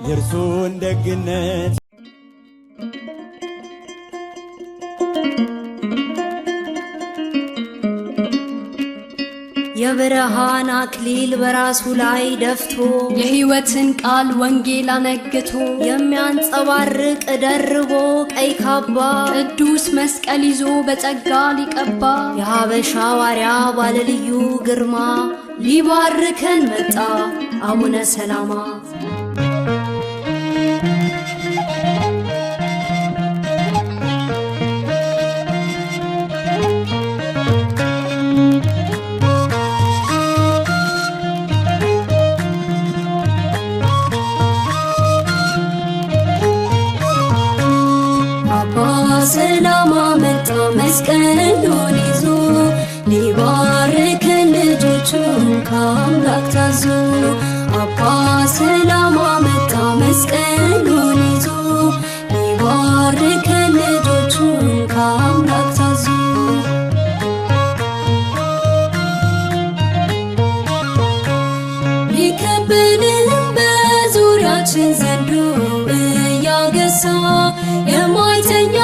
የእርሱን ደግነት የብርሃን አክሊል በራሱ ላይ ደፍቶ የሕይወትን ቃል ወንጌል አነግቶ የሚያንጸባርቅ ደርቦ ቀይ ካባ ቅዱስ መስቀል ይዞ በጸጋ ሊቀባ የሀበሻ ዋርያ ባለልዩ ግርማ ሊባርከን መጣ አቡነ ሰላማ። ሰላማ መጣ መስቀሉን ይዞ ሊባርከን ልጆቹን ከአምላክ ታዞ። አባ ሰላማ መጣ መስቀሉን ይዞ ሊባርከን ልጆቹን ከአምላክ ታዞ። ቢከበንም በዙሪያችን ዘንዶ እያገሳ የማይተኛ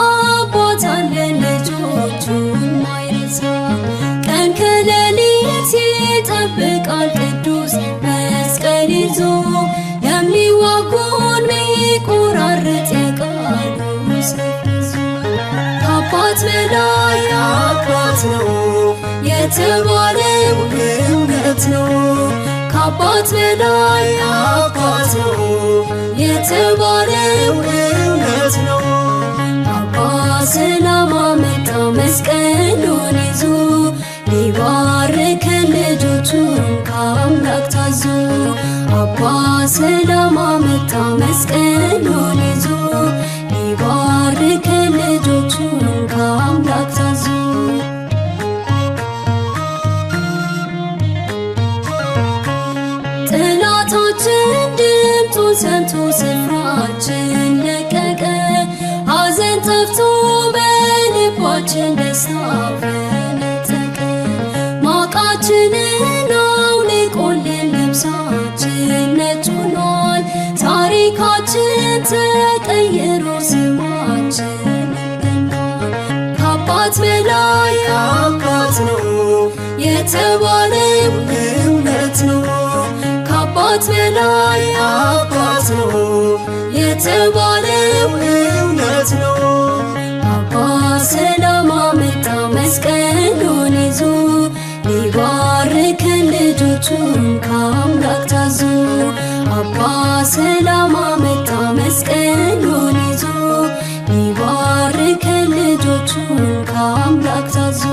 አባት አለን ልጆቹን ማይረሳ። ቀን ከሌሊት ይጠብቃል ቅዱስ መስቀል ይዞ የሚዋጉን ሚቆራርጥ የቃሉ ሰይፍ ይዞ። ከአባት በላይ አባት ነው የተባለው እውነት ነው። ከአባት በላይ አባት ነው የተባለው እውነት ነው። አባ ሰላማ መጣ መስቀሉን ይዞ ሊባርከን ልጆቹን ከአምላክ ታዞ። አባ ሰላማ መጣ መስቀሉን ይዞ ሊባርከን ልጆቹን ከአምላክ ታዞ። ጠላታችን ድምፁን ሰምቶ ስፍራችን ለቀቀ። ሐዘን ጠፍቶ በልባችን ደስታ ፈነጠቀ። ማቃችንን አውልቆልን ልብሳችን ነጭ ሆኗል። ታሪካችን ተቀይሮ ስማችን ገኗል። ከአባት በላይ አባት ነው የተባለው እውነት ነው። ከአባት በላይ አባት ነው የተባለው እውነት ነው። አባ ሰላማ መጣ መስቀሉን ይዞ ሊባርከን ልጆቹን ከአምላክ ታዞ። አባ ሰላማ መጣ መስቀሉን ይዞ ሊባርከን ልጆቹን ከአምላክ ታዞ።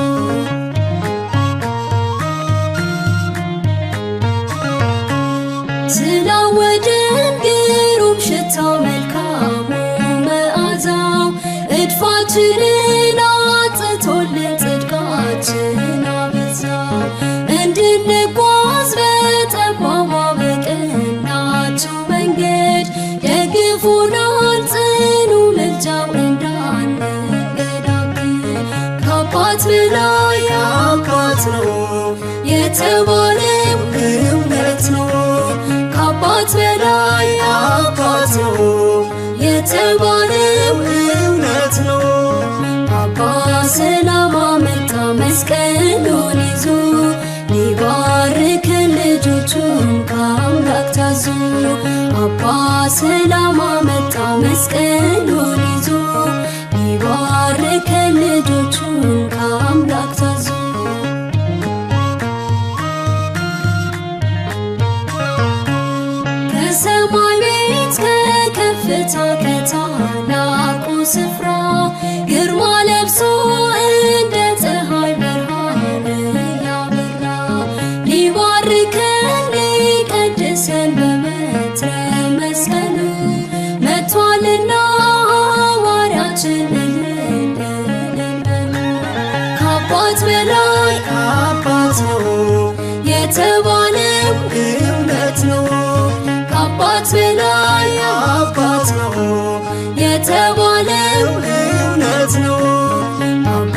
ስላወደን ግሩም ሽታው መልካሙ መዓዛው እድፋችንን አጥቶልን ጽድቃችን አበዛው። እንድንጓዝ በጠባቧ በቀናችው መንገድ ደግፎናል ጽኑ ምልጃው እንዳንገዳገድ። ከአባት በላይ አባት ነው የተባለው እውነት ነው። ከአባት በላይ አባት ነው የተባለው እውነት ነው። አባ ሰላማ መጣ መስቀሉን ይዞ ሊባርከን ልጆቹን ከአምላክ ታዞ። አባ ሰላማ መጣ መስቀሉን ይዞ ሊባርከን ልጆቹን ከአምላክ ታዞ። ከሰማይ ቤት ከከፍታ ከታላቁ ስፍራ ግርማ ለብሶ እንደ ፀሐይ ብርሃን ያበራ። ሊባርከን ሊቀድሰን በበትረ መስቀሉ መጥቷልና ሐዋርያችን እልል በሉ። ከአባት በላይ አባት ነው የተባለው እውነት ነው። ከአባት በላይ አባት ነው የተባለው እውነት ነው። አባ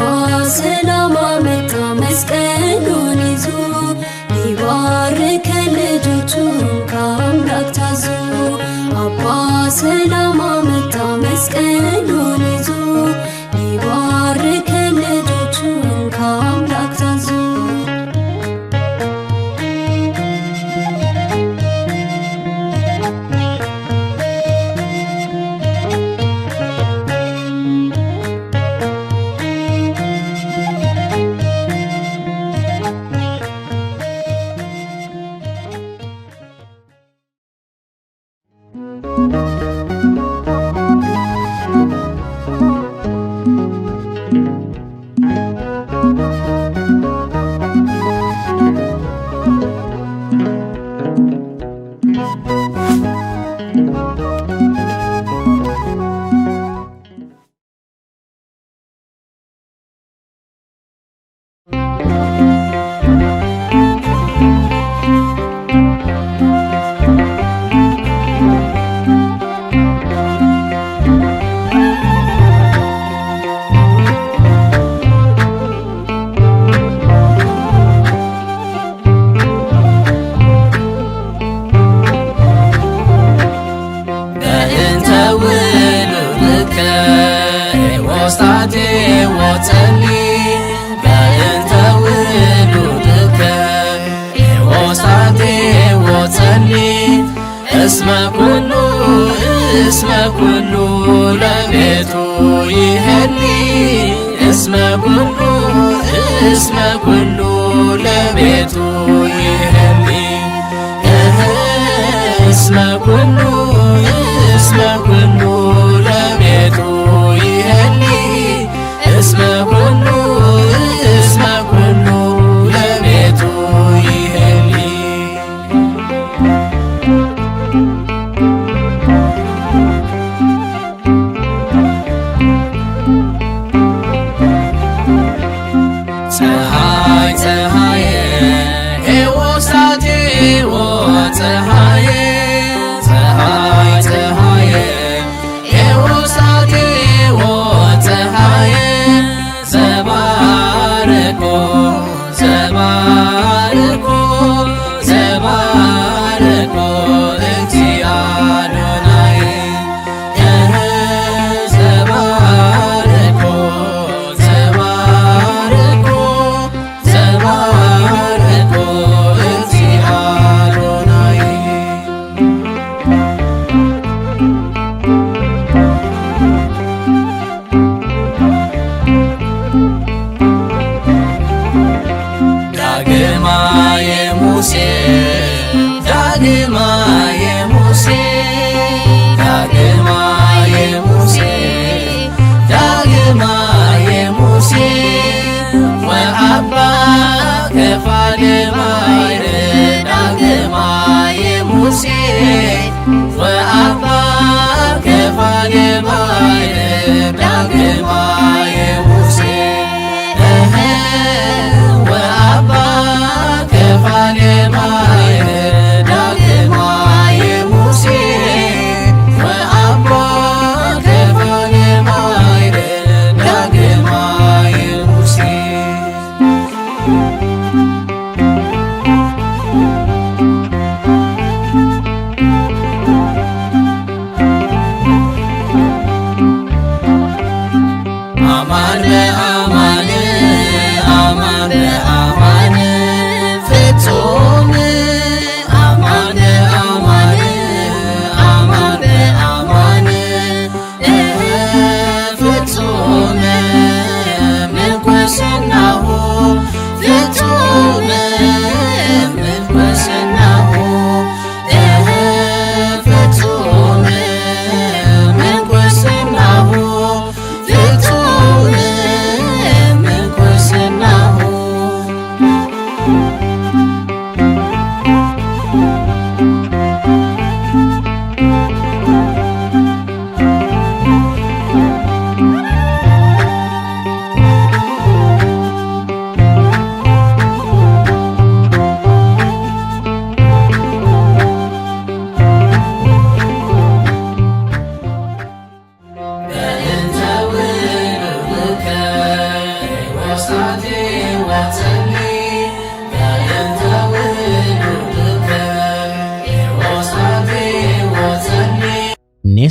ሰላማ መጣ መስቀሉን ይዞ ሊባርከን ልጆቹን ከአምላክ ታዞ። ሰላም አመጣ መስቀሉን ይዞ ሊባርከን ልጆቹን ከአምላክ ታዞ። እስመ ኩሉ ለቤቱ ይሄኒ እስመ ኩሉ ለቤቱ ይሄኒ እስመ ኩሉ ለቤቱ ይሄኒ እስመ ኩሉ ለቤቱ ይሄኒ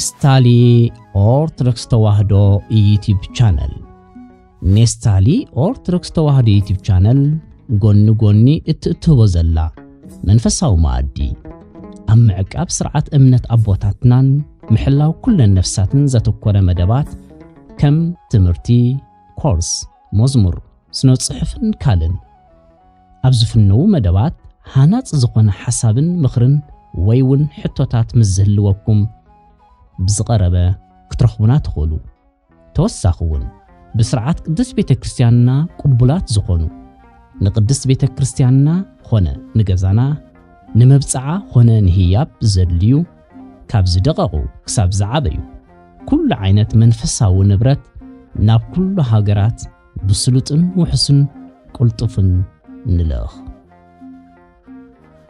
ኔስታሊ ኦርቶዶክስ ተዋህዶ ዩቲዩብ ቻነል ኔስታሊ ኦርቶዶክስ ተዋህዶ ዩቲዩብ ቻነል ጎኒ እትእትቦ ዘላ መንፈሳዊ ማዕዲ ኣብ ምዕቃብ ስርዓት እምነት ኣቦታትናን ምሕላው ኩለን ነፍሳትን ዘተኮረ መደባት ከም ትምህርቲ ኮርስ መዝሙር ስነ ጽሑፍን ካልን ኣብ ዝፍነው መደባት ሃናጽ ዝኾነ ሓሳብን ምኽርን ወይ እውን ሕቶታት ምዝህልወኩም ብዝቐረበ ክትረኽቡና ትኽእሉ። ተወሳኺ እውን ብስርዓት ቅድስት ቤተ ክርስቲያንና ቅቡላት ዝኾኑ ንቅድስት ቤተ ክርስቲያንና ኾነ ንገዛና ንመብጽዓ ኾነ ንህያብ ዘድልዩ ካብ ዝደቐቑ ክሳብ ዝዓበዩ ኩሉ ዓይነት መንፈሳዊ ንብረት ናብ ኩሉ ሃገራት ብስሉጥን ውሕስን ቁልጡፍን ንልእኽ።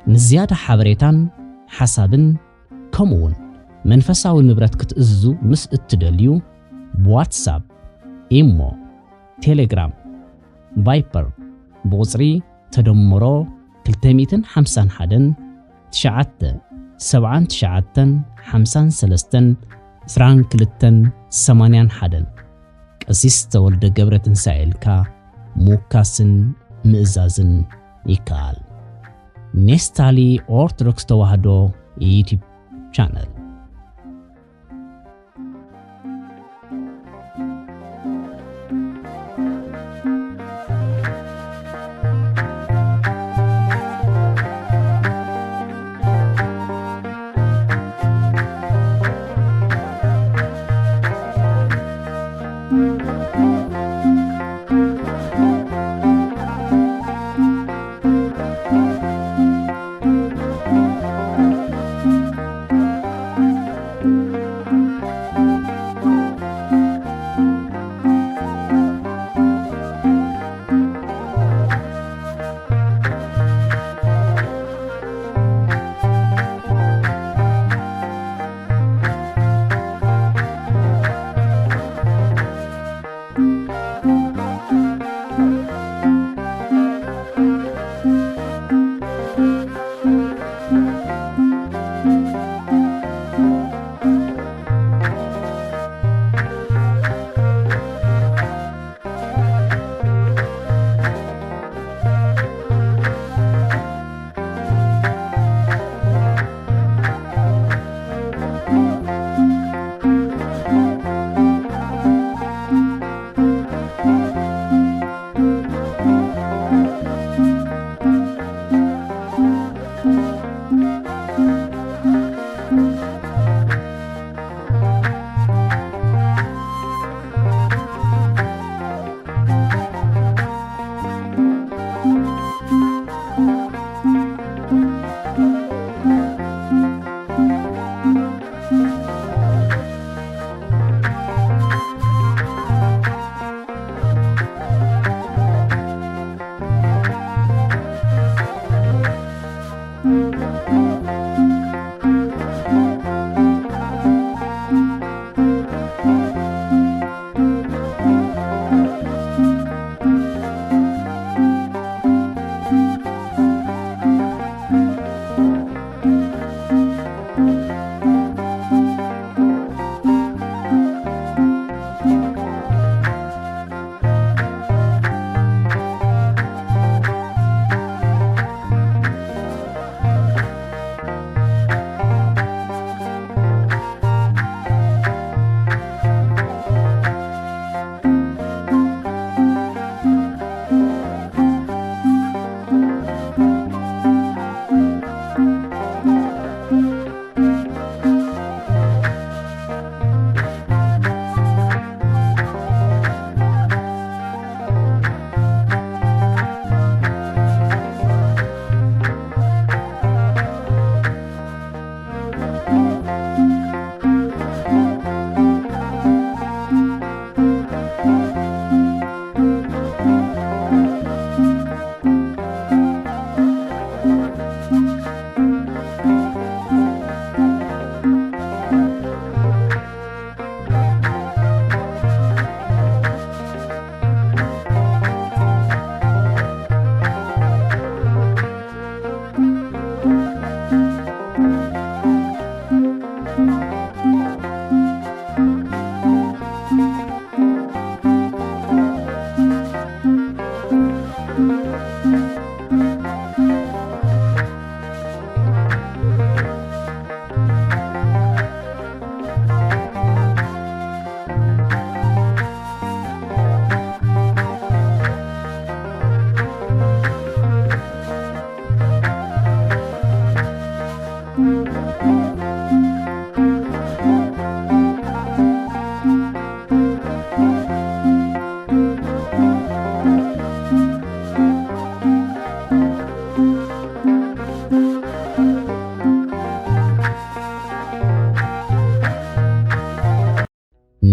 ንዝያዳ ሓበሬታን ሓሳብን ከምኡውን መንፈሳዊ ንብረት ክትእዝዙ ምስ እትደልዩ ብዋትሳፕ፣ ኢሞ፣ ቴሌግራም፣ ቫይፐር ብቁፅሪ ተደምሮ 251 979 53 22 81 ቀሲስ ተወልደ ገብረ ትንሳኤልካ ሙካስን ምእዛዝን ይካል። ኔስታሊ ኦርቶዶክስ ተዋህዶ ዩቲዩብ ቻነል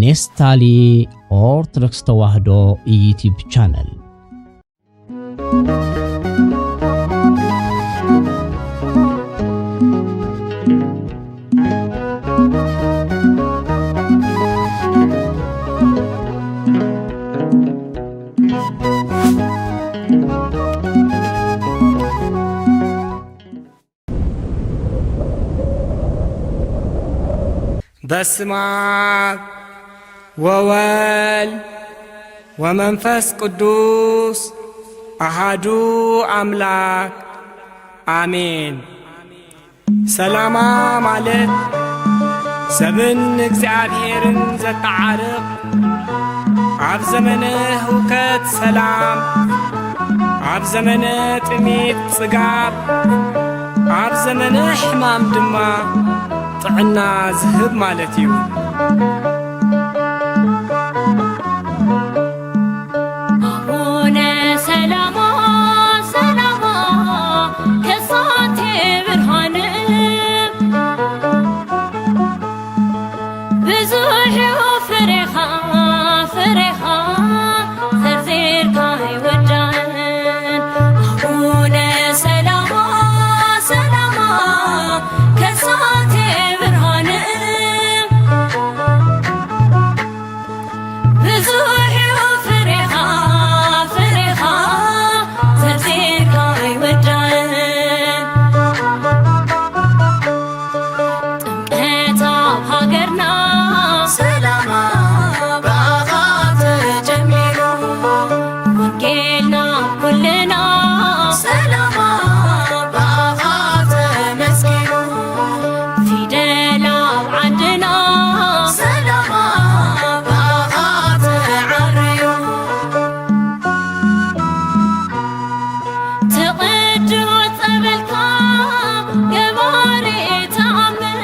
ኔስታሊ ኦርቶዶክስ ተዋህዶ ዩቲዩብ ቻናል በስመ አብ ወወልድ ወመንፈስ ቅዱስ አሃዱ አምላክ አሜን። ሰላማ ማለት ሰብን እግዚአብሔርን ዘተዓርቕ ኣብ ዘመነ ህውከት ሰላም፣ ኣብ ዘመነ ጥሜት ጽጋብ፣ ኣብ ዘመነ ሕማም ድማ ጥዕና ዝህብ ማለት እዩ። አቡነ ሰላማ ሰላማ ከሳቴ ብርሃን ብዙሕ ፍሬኻ ፍሬኻ ዘርዚርካ ይወዳን። አቡነ ሰላማ ሰላማ ከሳቴ ብርሃን ብዙሕ ፍሬኻ ፍሬኻ ዘርዚርካ ይወዳን። ጥምቀት ኣብ ሃገርና ሰላማ ብኣኻ ተጀሚሩ ወንጌልና ኩልና ሰላማ ብኣኻ ተመስኪኑ ፊደል ኣብ ዓድና ሰላማ ብኣኻ ተዓርዩ ትቕድስ ጸበልካ ገባሪ ተኣምር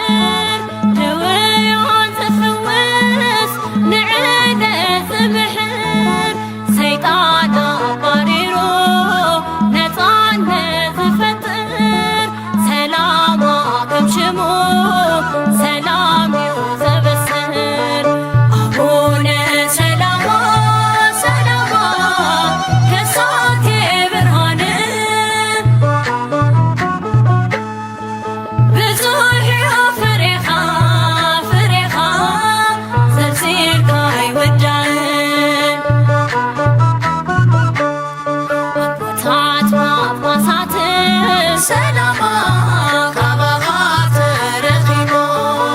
ድውያን ዝፍውስ ንዕደ ዝምሕር ሰይጣን ኣባሪሩ ነፃነት ዝፈጥር ሰላማ ከም ሽሙ ሰላም እዩ ዘበስር። አቡነ ሰላማ ሰላማ ከሳቴ ብርሃን ብዙሕ ፍሬኻ ፍሬኻ ዘርዚርካ ይወዳን። ኣቦታት ጳጳሳት ሰላማ ካባኻ ተረኺቦም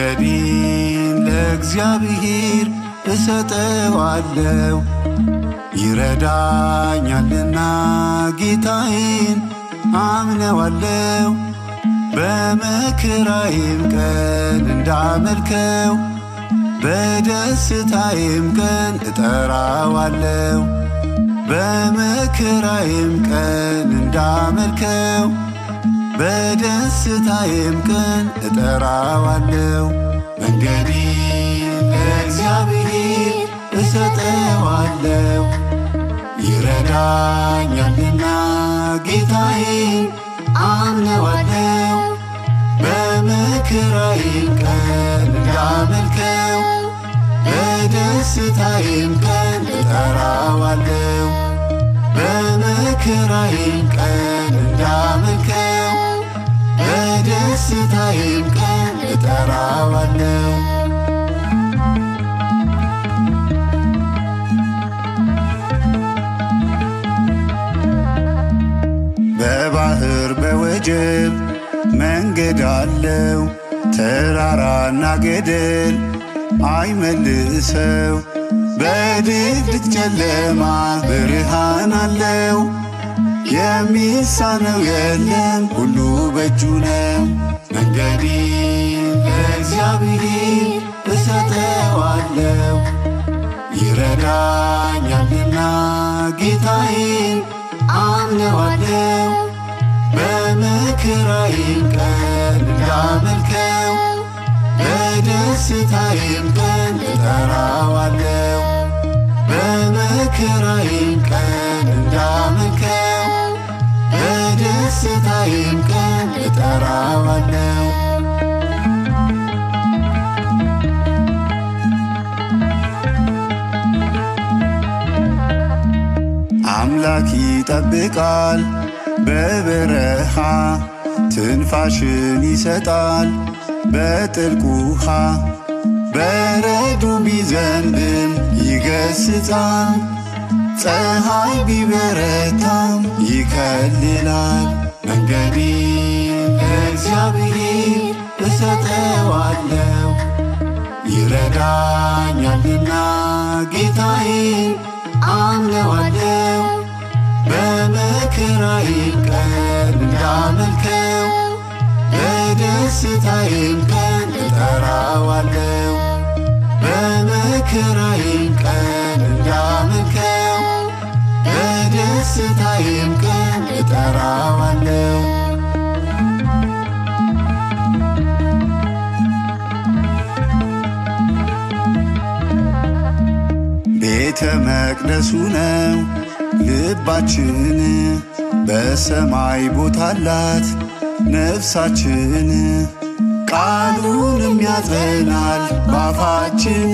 መንገዴን ለእግዚአብሔር እሰጠዋለሁ። ይረዳኛልና ጌታዬን አምነዋለሁ። በመከራዬም ቀን እንዳመልከው በደስታዬም ቀን እጠራዋለሁ። በመከራዬም ቀን እንዳመልከው በደስታዬም ቀን እጠራዋለሁ። መንገዴን ለእግዚአብሔር እሰጠዋለሁ። ይረዳኛልና ጌታዬን አምነዋለሁ። በመከራዬም ቀን እንዳመልከው በደስታዬም ቀን እጠራዋለሁ። በመከራዬም ቀን እንዳመልከው በደስታዬም ቀን እጠራዋለሁ። በባህር በወጀብ መንገድ አለው፣ ተራራና ገደል አይመልሰው። በድቅድቅ ጨለማ ብርሃን አለው፣ የሚሳነው የለም ሁሉ በእጁ ነው። መንገዴን ለእግዚአብሔር እሰጠዋለሁ። ይረዳኛልና ጌታዬን አምነዋለሁ። በመከራዬም ቀን እንዳመልከው በደስታዬም ቀን እጠራዋለሁ። በመከራዬም ቀን እንዳመልከው በደስታዬም ቀን እጠራዋለሁ። አምላክ ይጠብቃል በበረሃ፣ ትንፋሽን ይሰጣል በጥልቅ ውሃ። በረዶ ቢዘንብም ይገስጻል፣ ፀሐይ ቢበረታም ይከልላል። መንገዴን ለእግዚአብሔር እሰጠዋለሁ። ይረዳኛልና ጌታዬን አምነዋለሁ። በመከራዬም ቀን እንዳመልከው በደስታዬም ቀን እጠራዋለሁ። በመከራዬም ቀን እንዳመልከው በደስታዬም ቀን እጠራዋለሁ። ቤተ መቅደሱ ነው ልባችን፣ በሰማይ ቦታ አላት ነፍሳችን። ቃሉንም ያጸናል ባፋችን፣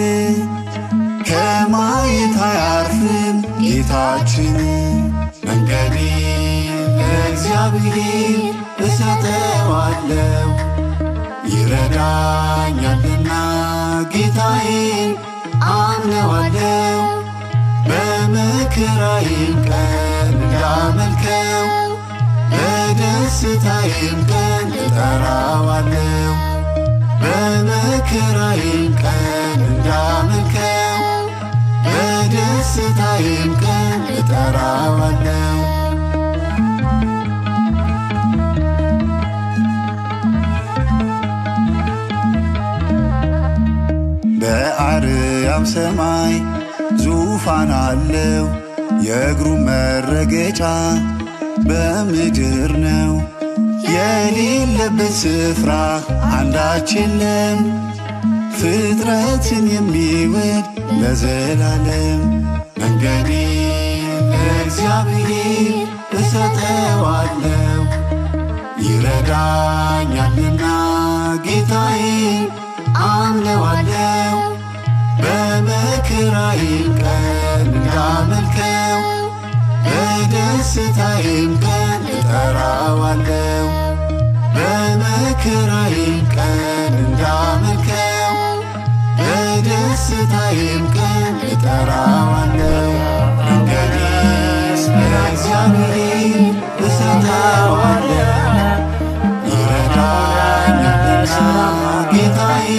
ከማየት አያርፍም ጌታችን። መንገዴን ለእግዚአብሔር እሰጠዋለሁ። ይረዳኛልና ጌታዬን አምነዋለሁ። በመከራዬም ቀን እንዳመልከው በደስታዬም ቀን እጠራዋለሁ። በመከራዬም ቀን እንዳመልከው በደስታዬም ቀን እጠራዋለሁ። በአርያም ሰማይ ዙፋን አለው፣ የእግሩ መረገጫ በምድር ነው። የሌለበት ስፍራ አንዳች የለም፣ ፍጥረትን የሚወድ ለዘላለም። መንገዴን ለእግዚአብሔር እሰጠዋለሁ። ይረዳኛልና ጌታዬን አምነዋለሁ። በመከራዬም ቀን እንዳመልከው በደስታዬም ቀን እጠራዋለሁ። በመከራዬም ቀን እንዳመልከው በደስታዬም ቀን እጠራዋለሁ። መንገዴን ለእግዚአብሔር እሰጠዋለሁ። ይረዳኛልና ጌታዬ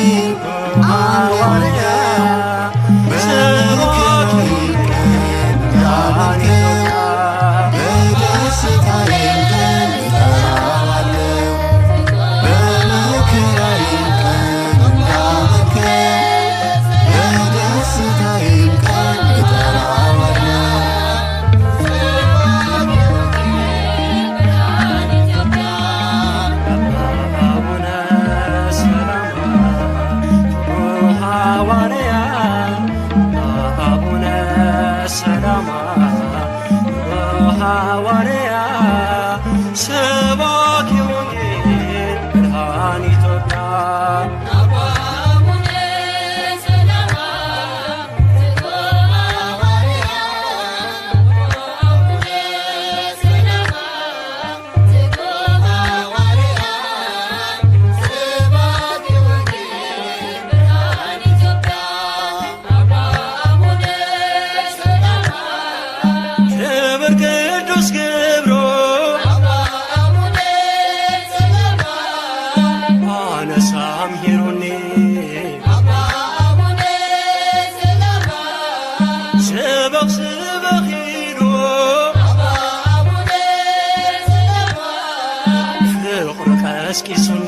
ቀስቂሱኒ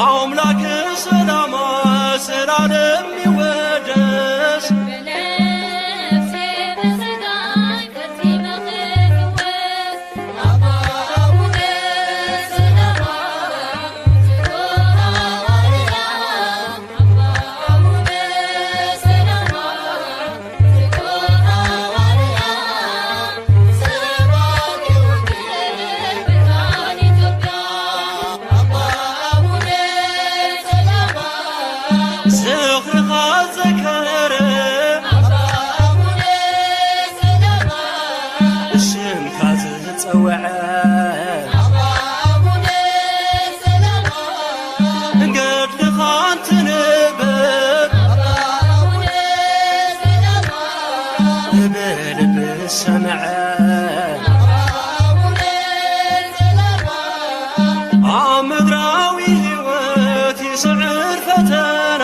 አምላክ ሰላማ ስላለም ይወደስ ምድራዊ ሕይወት ይስዕር ፈተና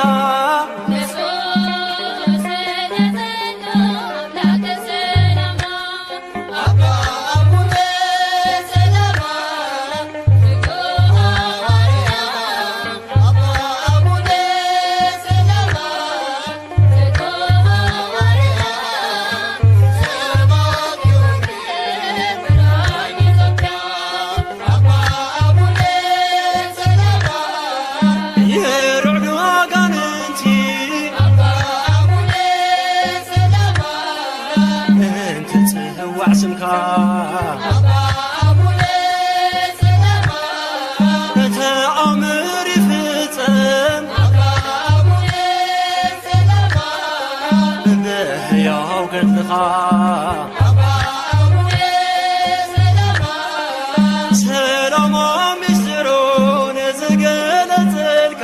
ተአምር ይፍጸም በሕያው ገድልኻ ሰላማ ምስጢሩን ዝገለጽልካ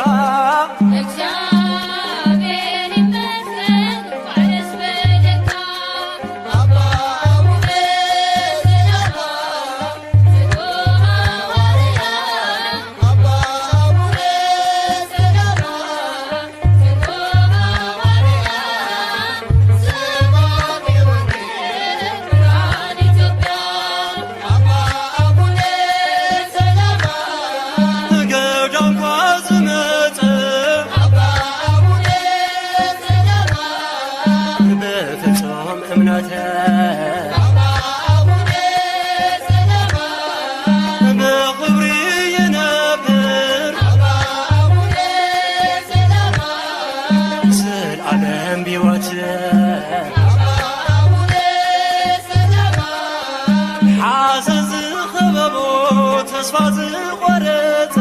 ሓዘን ዝኸበቦ ተስፋ ዝቖረፀ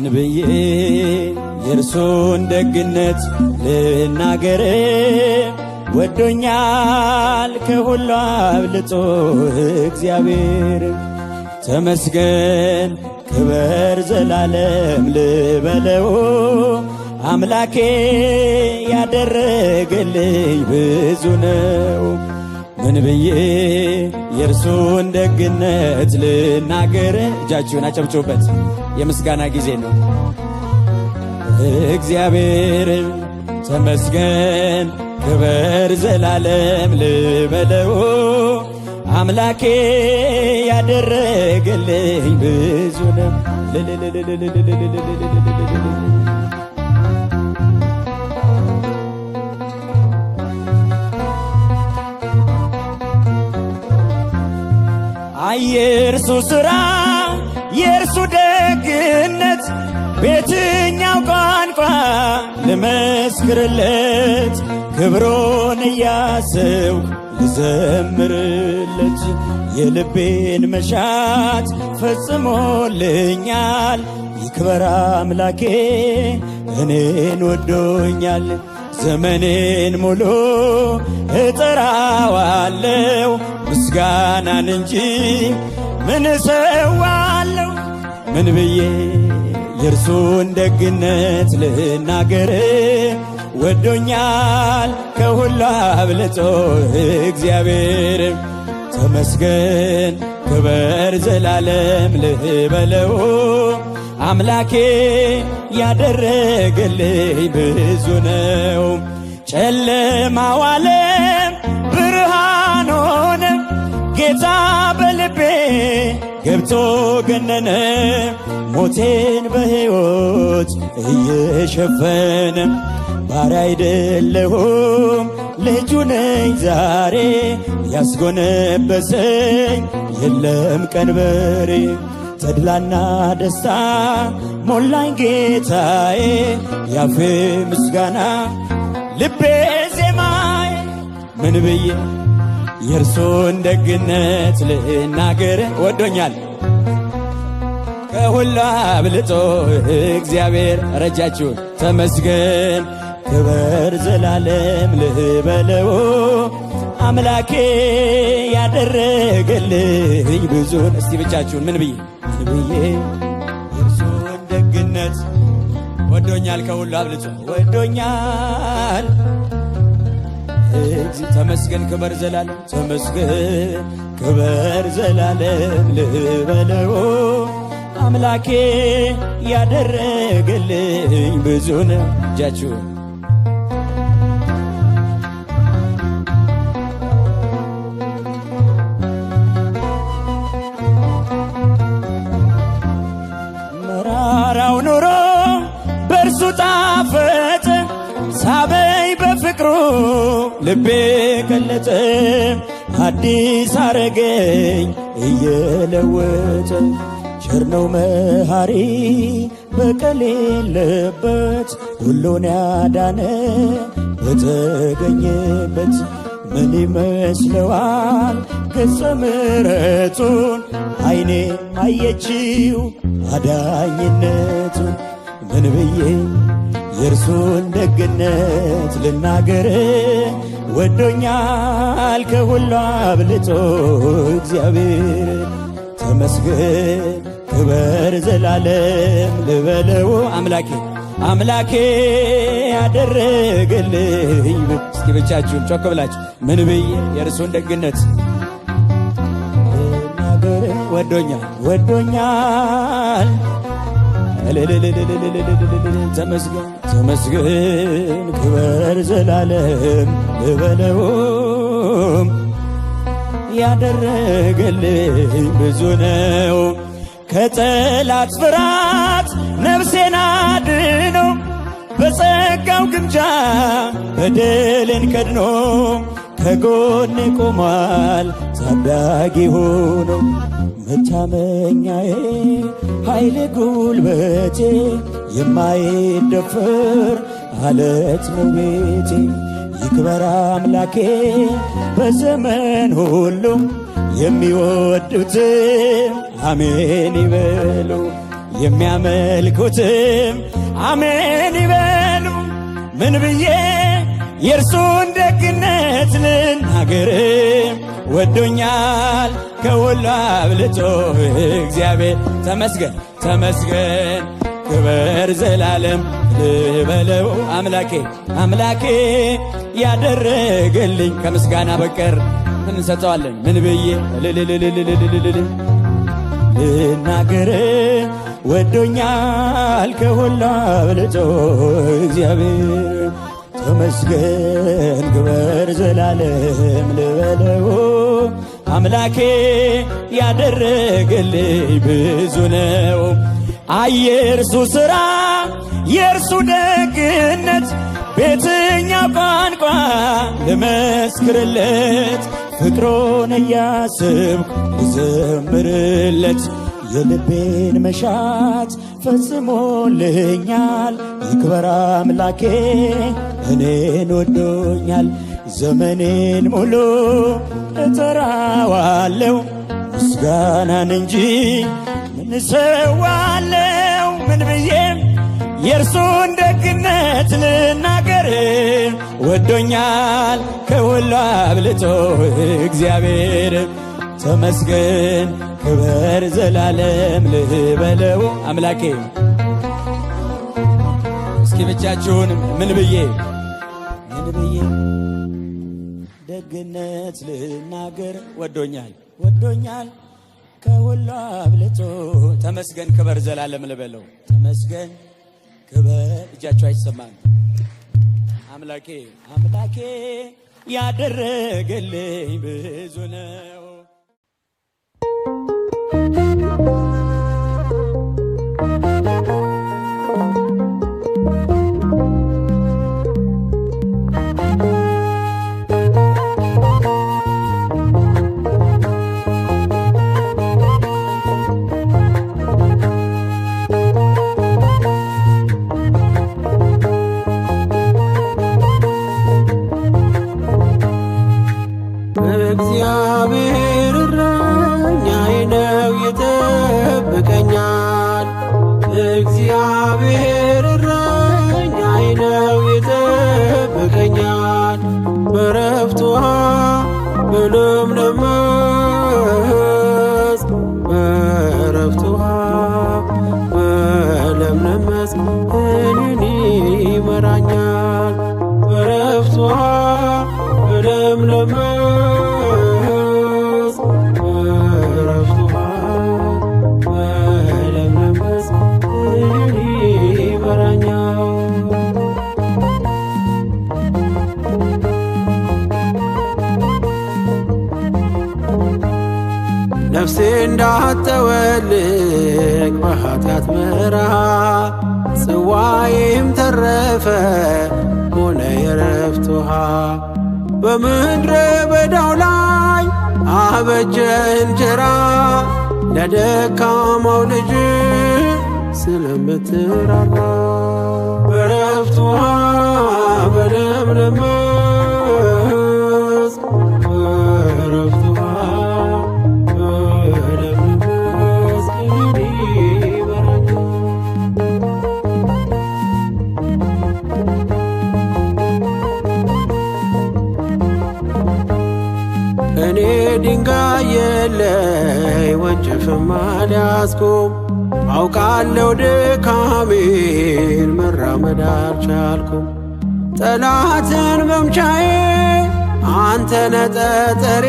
ምን ብዬ የእርሱን ደግነት ልናገር? ወዶኛል ከሁሉ አብልጦ እግዚአብሔር። ተመስገን ክበር ዘላለም ልበለው አምላኬ ያደረገልኝ ብዙ ነው። ምን ብዬ የእርሱን ደግነት ልናገር? እጃችሁን አጨብጭቡበት፣ የምስጋና ጊዜ ነው። እግዚአብሔር ተመስገን ክበር ዘላለም ልበለው አምላኬ ያደረገልኝ ብዙ ነው። የእርሱ ሥራ የእርሱ ደግነት በየትኛው ቋንቋ ልመስክርለት? ክብሩን እያሰብኩ ልዘምርለት። የልቤን መሻት ፈጽሞልኛል። ይክበር አምላኬ እኔን ወዶኛል። ዘመኔን ሙሉ እጠራዋለሁ ምስጋናን እንጂ ምን እሰዋለሁ? ምን ብዬ የእርሱን ደግነት ልናገር? ወዶኛል ከሁሉ አብልጦ እግዚአብሔር። ተመስገን ክበር ዘላለም ልበለው አምላኬ ያደረገልኝ ብዙ ነው። ጨለማው ዓለም ብርሃን ሆነ፣ ጌታ በልቤ ገብቶ ገነነ። ሞቴን በሕይወት እየሸፈነ ባሪያ አይደለሁም ልጁ ነኝ ዛሬ። ያስጎነበሰኝ የለም ቀንበሬ። ተድላና ደስታ ሞላኝ ጌታዬ። ያፌ ምስጋና ልቤ ዜማዬ። ምን ብዬ የእርሱን ደግነት ልናገር? ወዶኛል ከሁሉ አብልጦ እግዚአብሔር። ረጃችሁን ተመስገን ክበር ዘላለም ልበለው አምላኬ ያደረገልኝ ብዙን። እስቲ ብቻችሁን ምን ብዬ የእርሱን ደግነት? ወዶኛል ከሁሉ አብልጦ ወዶኛል። ተመስገን ክበር ዘላለም ተመስገን ክበር ዘላለም ልበለው አምላኬ ያደረገልኝ ብዙ ነው። እጃችሁን መራራው ኑሮ በእርሱ ጣፈጠ፣ ሳበኝ በፍቅሩ ልቤ ቀለጠ። አዲስ አረገኝ እየለወጠ፣ ቸር ነው መሐሪ በቀል የለበት፣ ሁሉን ያዳነ በተገኘበት። ምን ይመስለዋል ገጸ ምሕረቱን? ዓይኔ አየችው አዳኝነቱን። ምን ብዬ የእርሱን ደግነት ልናገር? ወዶኛል ከሁሉ አብልጦ እግዚአብሔር። ተመስገን ክበር ዘላለም ልበለው አምላኬ ያደረገልኝ። እስኪ ብቻችሁን ጮክ ብላችሁ ምን ብዬ የእርሱን ደግነት ልናገር? ወዶኛል ተመስገን ክበር ዘላለም ልበለው ያደረገልኝ ብዙ ነው። ከጠላት ፍርሃት ነፍሴን አድኖ በጸጋው ግምጃ በደሌን ከድኖ ከጎኔ ቆሟል ታዳጊ ሆኖ። መታመኛዬ ኃይሌ ጉልበቴ የማይደፈር አለት ነው ቤቴ። ይክበር አምላኬ በዘመን ሁሉ የሚወዱት አሜን ይበሉ። የሚያመልኩትም አሜን ይበሉ። ምን ብዬ የእርሱን ደግነት ልናገር? ወዶኛል ከሁሉ አብልጦ እግዚአብሔር። ተመስገን ተመስገን ክበር ዘላለም ልበለው አምላኬ አምላኬ ያደረገልኝ ከምስጋና በቀር እንሰጠዋለን። ምን ብዬ ልናገር? ወዶኛል ከሁሉ አብልጦ እግዚአብሔር። ተመስገን ክበር ዘላለም ልበለው አምላኬ ያደረገልኝ ብዙ ነው። የእርሱ ሥራ የእርሱ ደግነት በየትኛው ቋንቋ ልመስክርለት? ፍቅሩን እያስብኩ ልዘምርለት። የልቤን መሻት ፈጽሞልኛል። ይክበር አምላኬ እኔን ወዶኛል። ዘመኔን ሙሉ እጠራዋለሁ ምስጋናን እንጂ ምን እሰዋለሁ? ምን ብዬም የእርሱን ደግነት ልናገር? ወዶኛል ከሁሉ አብልጦ እግዚአብሔር። ተመስገን ክበር ዘላለም ልበለው አምላኬ። እስኪ ብቻችሁን ምን ብዬ ደግነት ልናገር? ወዶኛል ወዶኛል ከሁሉ አብልጦ። ተመስገን ክበር ዘላለም ልበለው። ተመስገን ክበር። እጃችሁ አይሰማም። አምላኬ አምላኬ ያደረገልኝ ብዙ ነው። እግዚአብሔር እረኛዬ ነው ይጠብቀኛል። እግዚአብሔር እረኛዬ ነው ይጠብቀኛል። በዕረፍት ውኃ በለምለም መስክ በዕረፍት ውኃ በለምለም መስክ እኔን ይመራኛል። በዕረፍት ውኃ በለምለም ነፍሴ እንዳትጠወልቅ በኃጢአት በረሃ ጽዋዬም ተረፈ ሆነ የዕረፍት ውኃ። በምድረ በዳው ላይ አበጀ እንጀራ ለደካማው ልጅ ስለምትራራ። በዕረፍት ውኃ በለምለም መስክ በዕረፍት ውኃ በለምለም መስክ ይመራኛል። እኔ ድንጋይ የለኝ ወንጭፍም አልያዝኩም። አውቃለሁ ድካሜን መራመድ አልቻልኩም። ጠላትን መምቻዬ አንተ ነህ ጠጠሬ።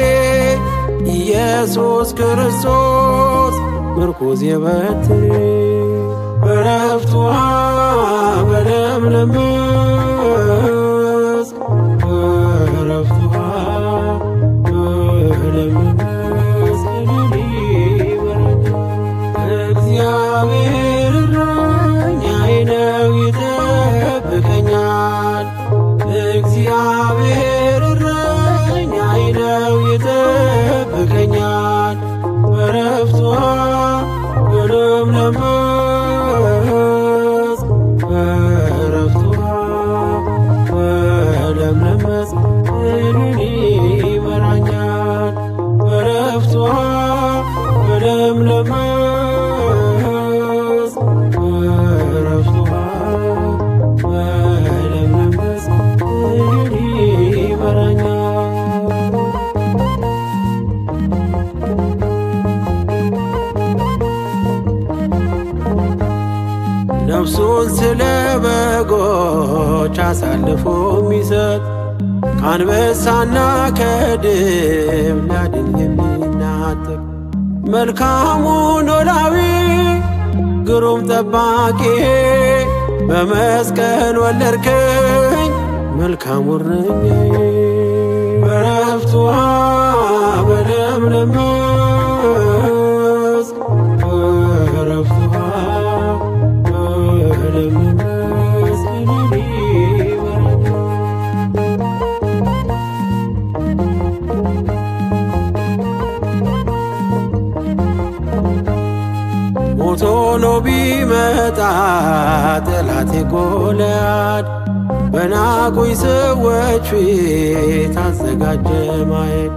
ኢየሱስ ክርስቶስ ምርኩዜ በትሬ። በዕረፍት ውኃ በለምለም መስክ በዕረፍት ውኃ በለምለም መስክ ይመራኛል። እግዚአብሔር እረኛዬ ነው ይጠብቀኛል። እግዚአብሔር እረኛዬ ነው ይጠብቀኛል። በዕረፍት ውኃ በለምለም መስክ በዕረፍት ውኃ ነፍሱን ስለ በጎች አሳልፎ የሚሰጥ ከአንበሳና ከድብ ሊያድን የሚናጠቅ መልካሙ ኖላዊ ግሩም ጠባቂ በመስቀል ወለድከኝ መልካሙ እረኛዬ በዕረፍት ውኃ በለምለም መስክ በዕረፍት ውኃ በለምለም መስክ ሞቶ ነው ቢመጣ ጠላቴ ጎልያድ በናቁኝ ሰዎች ፊት አዘጋጀ ማየት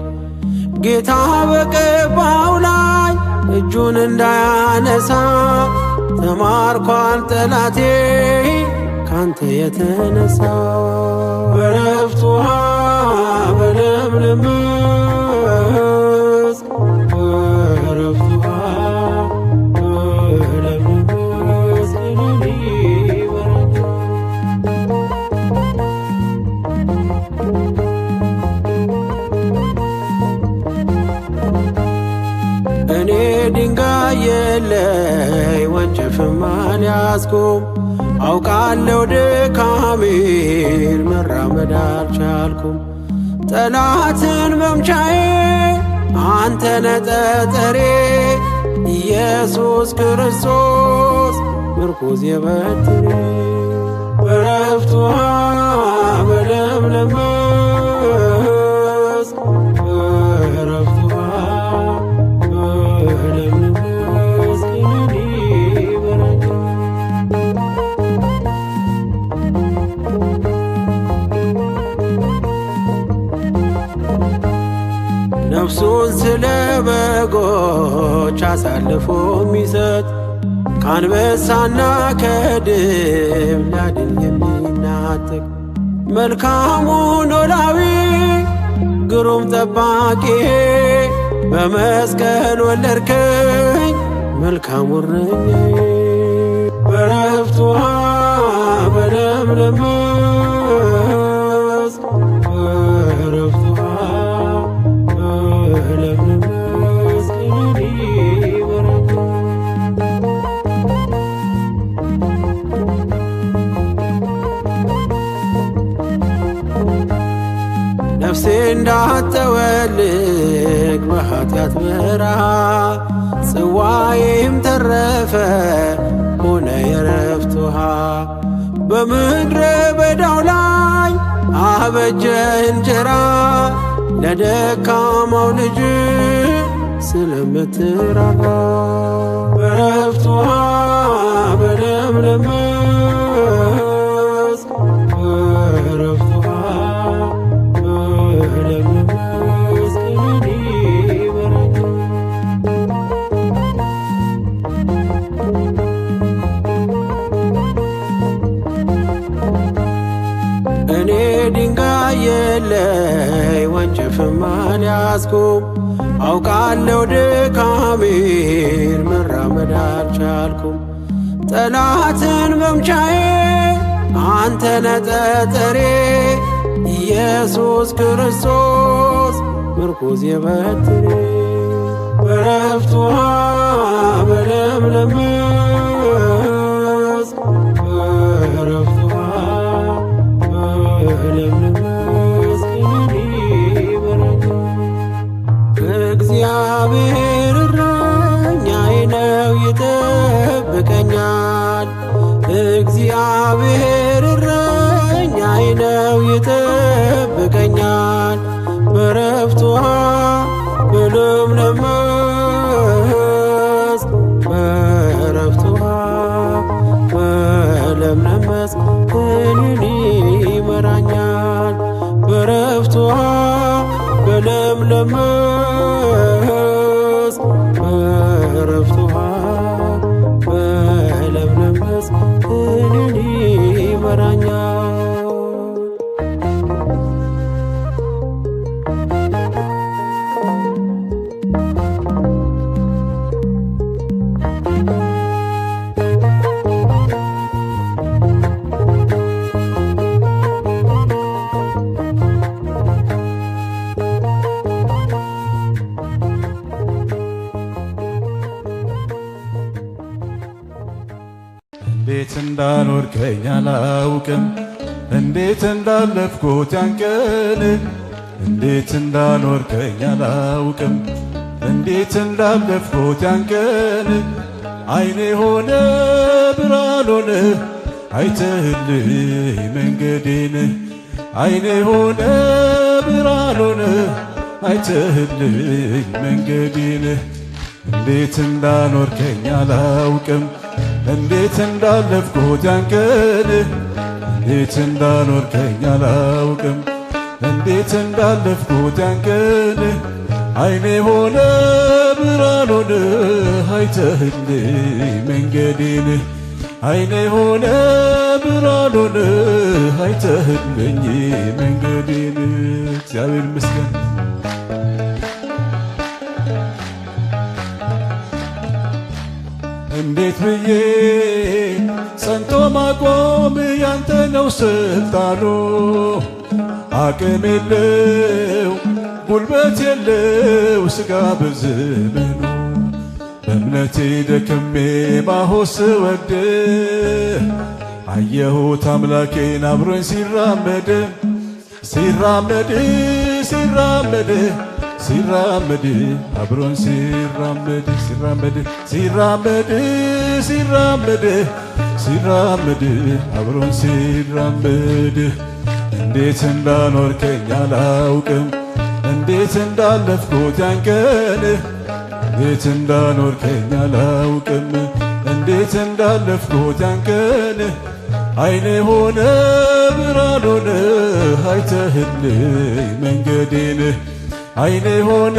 ጌታ በቀባው ላይ እጁን እንዳያነሳ ተማርኳል ጠላቴ ካንተ የተነሳ በዕረፍት ውኃ በለምለም መስክ በዕረፍት ውኃ በለምለም መስክ እኔ ድንጋይ የለይ ወንጭፍም አልያዝኩም አውቃለሁ ድካሜን መራመድ አልቻልኩም ጠላትን መምቻዬ አንተነ ጠጠሬ ኢየሱስ ክርስቶስ ምርኩዝ የበትሬ በዕረፍት ውኃ በለምለም መስክ በዕረፍት ውኃ በለምለም መስክ ነፍሱን ስለ በጎች አሳልፎ የሚሰጥ ከአንበሳና ከድብ ሊያድን የሚናጠቅ መልካሙ ኖላዊ ግሩም ጠባቂ በመስቀል ወለድከኝ መልካሙ እረኛዬ በዕረፍት ውኃ በለምለም መስክ በዕረፍት ውኃ በለምለም መስክ ነፍሴ እንዳትጠወልግ በኃጢአት በረሃ ጽዋዬም ተረፈ ሆነ የዕረፍት ውኃ በምድረ በዳው ላይ አበጀ እንጀራ ለደካማው ልጅ ስለምትራራ በዕረፍት ውኃ በለምለም መስክ በዕረፍት ውኃ በለምለም መስክ እኔ ድንጋይ የለይ ወንጭፍም አልያዝኩም አውቃለሁ ድካሜን መራመድ አልቻልኩም ጠላትን መምቻዬ አንተነ ጠጠሬ ኢየሱስ ክርስቶስ ምርኩዝ የበትሬ በዕረፍት ውኃ በለምለም መስክ በዕረፍት ውኃ በለምለም መስክ እግዚአብሔር እረኛዬ ነው ይጠብቀኛል እግዚአብሔር እረኛዬ ነው ይጠብቀኛል በዕረፍት ውኃ በለምለም መስክ በዕረፍት ውኃ በለምለም መስክ እኔን ይመራኛል በዕረፍት ውኃ በለምለም መስክ በዕረፍት ውኃ በለምለም መስክ እኔን ይመራኛል እንዴት እንዳኖርከኝ አላውቅም እንዴት እንዳለፍኩት ያን ቀን እንዴት እንዳኖርከኝ አላውቅም እንዴት እንዳለፍኩት ያን ቀን አይኔ ሆነ ብርሃን ሆነ አይተህልኝ መንገዴን አይኔ ሆነ ብርሃን ሆነ አይተህልኝ መንገዴን እንዴት እንዳኖርከኝ አላውቅም እንዴት እንዳለፍኩት ያን ቀን እንዴት እንዳኖርከኝ አላውቅም እንዴት እንዳለፍኩት ያን ቀን አይኔ ሆነ ብርሃን ሆነ አይተህልኝ መንገዴን አይኔ ሆነ ብርሃን ሆነ አይተህልኝ መንገዴን እግዚአብሔር ይመስገን። እንዴት ብዬ ጸንቶ ማቆም ያንተ ነው ስልጣኑ አቅም የለው ጉልበት የለው ሥጋ በዘመኑ በእምነቴ ደክሜ ማሆስ ወድ አየሁት አምላኬን አብሮኝ ሲራመድ ሲራመድ ሲራመድ ሲራመድ አብሮን ሲራመድ ሲራመድ ሲራመድ ሲራመድ ሲራመድ አብሮን ሲራመድ እንዴት እንዳኖርከኝ አላውቅም እንዴት እንዳለፍኩት ያን ቀን እንዴት እንዳኖርከኝ አላውቅም እንዴት እንዳለፍኩት ያን ቀን አይኔ ሆነ ብርሃን ሆነ አይተህልኝ መንገዴን አይኔ ሆነ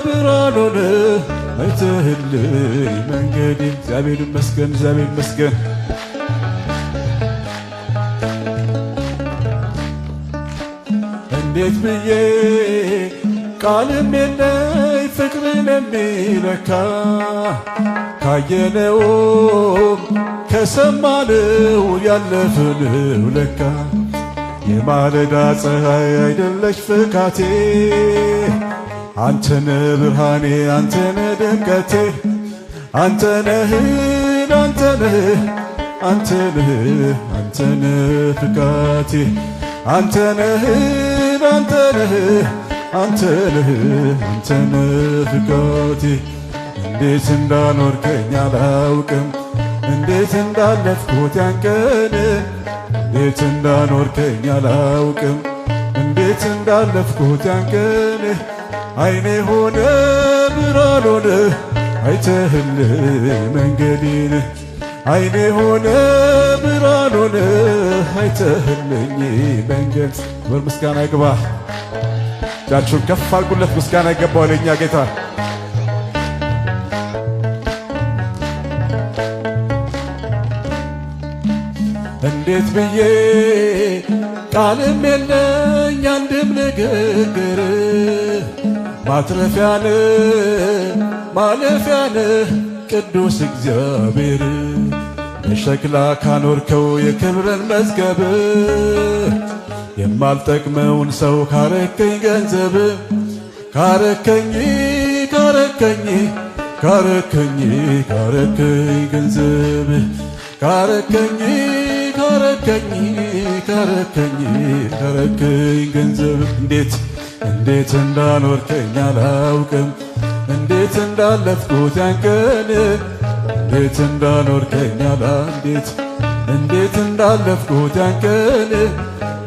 ብርሃን ሆነ አይተህልኝ መንገዴን እግዚአብሔር ይመስገን እግዚአብሔር ይመስገን። እንዴት ብዬ ቃልም የለኝ ፍቅርን የሚለካ ካየነውም ከሰማነው ያለፍነው ለካ የማለዳ ፀሐይ አይደለች ፍካቴ አንተነ ብርሃኔ አንተነ ድምቀቴ አንተነህ አንተነህ አንተነህ አንተነህ ፍካቴ አንተነህ አንተነህ አንተነህ አንተነህ ፍካቴ እንዴት እንዳኖርከኝ አላውቅም እንዴት እንዳለፍኩት ያን ቀን እንዴት እንዳኖርከኝ አላውቅም እንዴት እንዳለፍኩት ያን ቀን አይኔ ሆነ ብርሃን ሆነ አይተህልኝ መንገዴን አይኔ ሆነ ብርሃን ሆነ አይተህልኝ መንገድ ክብር ምስጋና ይግባ። እጃችሁን ከፍ አድርጉለት። ምስጋና ይገባው ለእኛ ጌታ። እንዴት ብዬ ቃልም የለኝ አንድም ንግግር ማትረፊያነ ማለፊያነ ቅዱስ እግዚአብሔር በሸክላ ካኖርከው የክብርን መዝገብ የማልጠቅመውን ሰው ካረከኝ ገንዘብ ካረከኝ ካረከኝ ካረከኝ ካረከኝ ገንዘብ ካረከኝ ካረከኝ ካረከኝ ካረከኝ ገንዘብ እንዴት እንዴት እንዳኖርከኝ አላውቅም እንዴት እንዳለፍኩት ያን ቀን እንዴት እንዳኖርከኝ እንዴት እንዴት እንዳለፍኩት ያን ቀን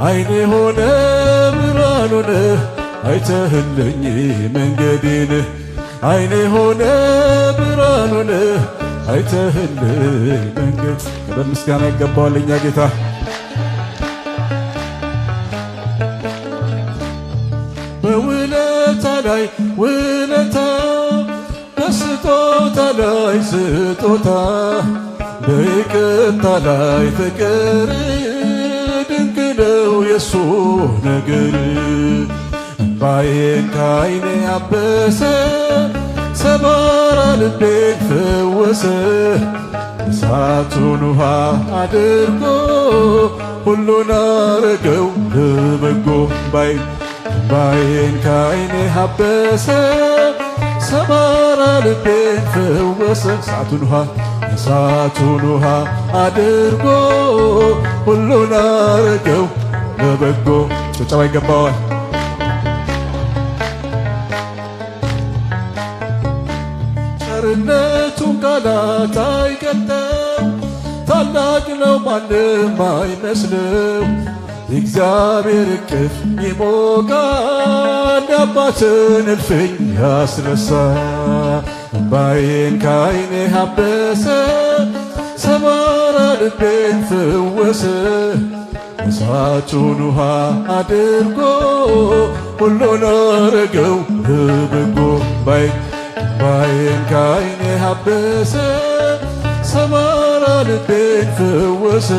አይኔ ሆነ ብርሃን ሆነ አይተህልኝ መንገዴን አይኔ ሆነ ብርሃን ሆነ አይተህልኝ መንገድ ክብር ምስጋና ይገባዋል ለእኛ ጌታ። በውለታ ላይ ውለታ በስጦታ ላይ ስጦታ በይቅርታ ላይ ፍቅር ድንቅ ነው የሱ ነገር እምባዬን ከዓይኔ አበሰ ሰባራ ልቤን ፈወሰ እሳቱን ውሃ አድርጎ ሁሉን አረገው ለበጎ እምባዬን ከዓይኔ አበሰ ሰባራ ልቤን ፈወሰ እሳቱን ውሃ አድርጎ ሁሉን አረገው ለበጎ። ጭብጨባ ይገባዋል። ቸርነቱን ቃላት አይገልጠው፣ ታላቅ ነው ማንም አይመስለው። የእግዚአብሔር እቅፍ ይሞቃል፣ የአባትን እልፍኝ ያስረሳል። እምባዬን ከዓይኔ አበሰ፣ ሰባራ ልቤን ፈወሰ። እሳቱን ውሃ አድርጎ ሁሉን አረገው ለበጎ። እምባዬን ከዓይኔ አበሰ፣ ሰባራ ልቤን ፈወሰ።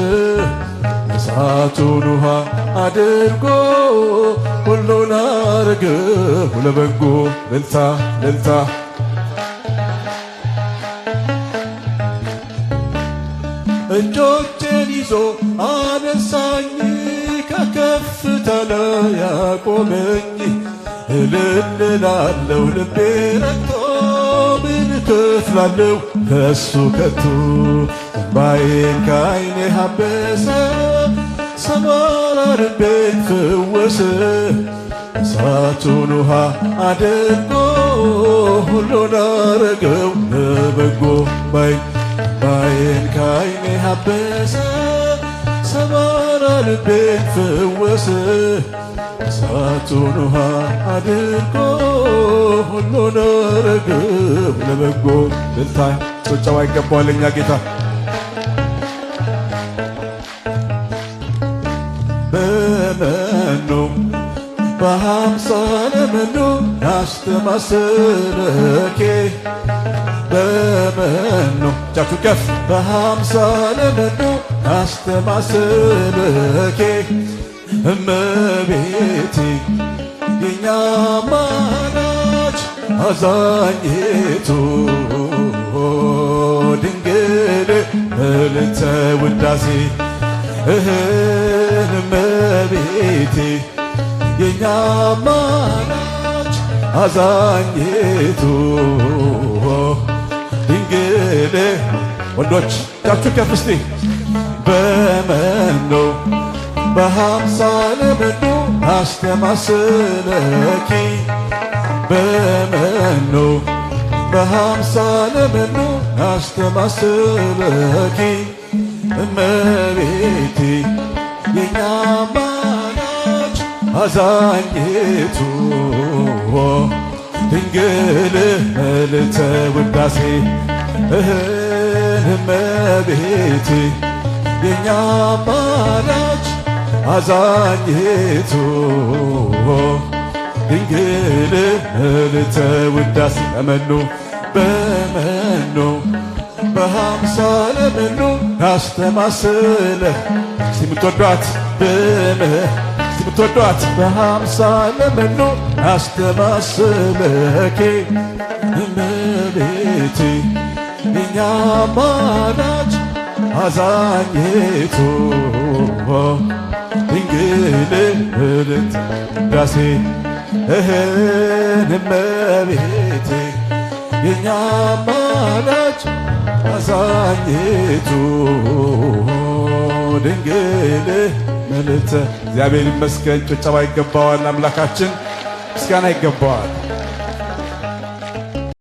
እሳቱን ውሃ አድርጎ ሁሉን አረገው ለበጎ። እልልታ እልልታ እጆቼን ይዞ አነሳኝ፣ ከከፍታ ላይ ያቆመኝ። እልል እላለሁ ልቤ ረክቶ፣ ምን እከፍላለሁ ለእሱ ከቶ። እምባዬን ከዓይኔ አበሰ፣ ሰባራ ልቤን ፈወሰ። እሳቱን ውሃ አድርጎ ሁሉን አረገው ለበጎ። እምባዬን ከዓይኔ አበሰ፣ ሰባራ ልቤን ፈወሰ። እሳቱን ውሃ አድርጎ ሁሉን አረገው ለበጎ። እልልታ ጭብጨባ ይገባዋል ለእኛ ጌታ። በመኖ በአምሳለ መኖ ያስተማሰለኬ፣ በመኖ እጃችሁ ከፍ። በአምሳለ መኖ ያስተማሰለኬ፣ እመቤቴ የኛ አማላጅ አዛኝቱ ድንግል ምልዕተ ውዳሴ። እመቤቴ የኛ አማላጅ አዛኝቱ ድንግል። ወንዶች እጃችሁ ከፍ እስቲ። በመኖ በአምሳለ መኖ አስተማሰለኪ፣ በመኖ በአምሳለ መኖ አስተማሰለኪ። እመቤቴ የኛ አማላጅ አዛኝቱ ድንግል ምልዕተ ውዳሴ። እመቤቴ የኛ አማላጅ አዛኝቱ ድንግል ምልዕተ ውዳሴ። በመኖ በመኖ በአምሳለ መኖ ያስተማሰለ። እስቲ የምትወዷት የምትወዷት በአምሳለ መኖ ያስተማሰለኬ፣ እመቤቴ የኛ አማላጅ አዛኝቱ ድንግል ምልዕተ ውዳሴ። እመቤቴ የኛ አማላጅ አዛኝቱ ድንግል ምልዕተ። እግዚአብሔር ይመስገን። ጭብጨባ ይገባዋል። አምላካችን ምስጋና ይገባዋል።